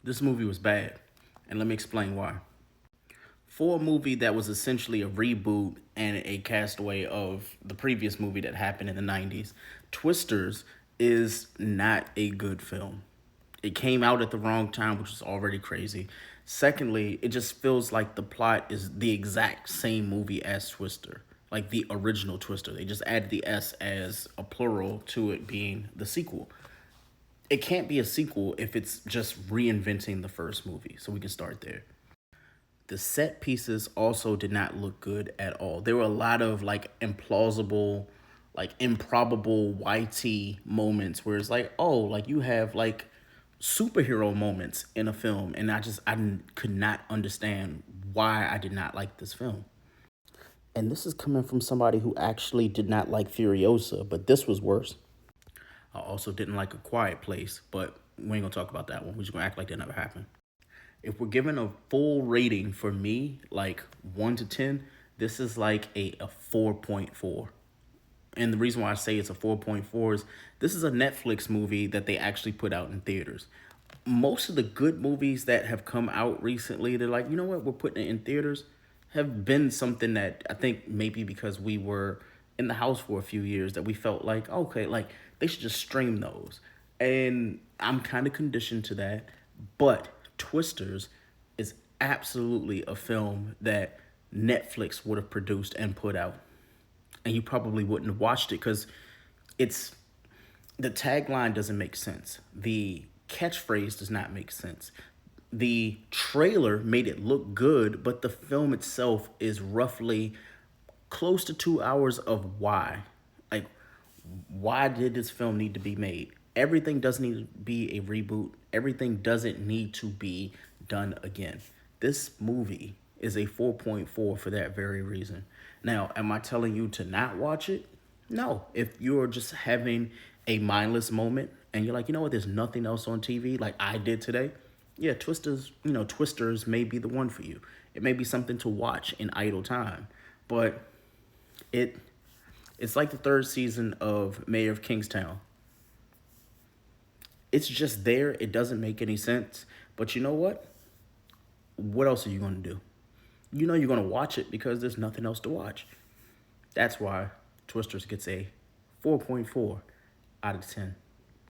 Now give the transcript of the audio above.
This movie was bad, and let me explain why. For a movie that was essentially a reboot and a castaway of the previous movie that happened in the 90s, Twisters is not a good film. It came out at the wrong time, which is already crazy. Secondly, it just feels like the plot is the exact same movie as Twister, like the original Twister. They just added the S as a plural to it being the sequel. It can't be a sequel if it's just reinventing the first movie. So we can start there. The set pieces also did not look good at all. There were a lot of like implausible, like improbable YT moments where it's like, oh, like you have like superhero moments in a film, and I could not understand why I did not like this film. And this is coming from somebody who actually did not like Furiosa, but this was worse. I also didn't like A Quiet Place, but we ain't gonna talk about that one. We're just gonna act like that never happened. If we're giving a full rating for me, like 1 to 10, this is like a 4.4. And the reason why I say it's a 4.4 is this is a Netflix movie that they actually put out in theaters. Most of the good movies that have come out recently, they're like, you know what, we're putting it in theaters, have been something that I think maybe because we were in the house for a few years that we felt like, okay, like they should just stream those. And I'm kind of conditioned to that. But Twisters is absolutely a film that Netflix would have produced and put out. And you probably wouldn't have watched it because it's the tagline doesn't make sense. The catchphrase does not make sense. The trailer made it look good, but the film itself is roughly close to 2 hours of why. Like, why did this film need to be made? Everything doesn't need to be a reboot. Everything doesn't need to be done again. This movie is a 4.4 for that very reason. Now, am I telling you to not watch it? No. If you're just having a mindless moment and you're like, you know what, there's nothing else on TV like I did today, yeah, Twisters may be the one for you. It may be something to watch in idle time. But it it's like the third season of Mayor of Kingstown. It's just there. It doesn't make any sense. But you know what? What else are you going to do? You know you're going to watch it because there's nothing else to watch. That's why Twisters gets a 4.4 out of 10.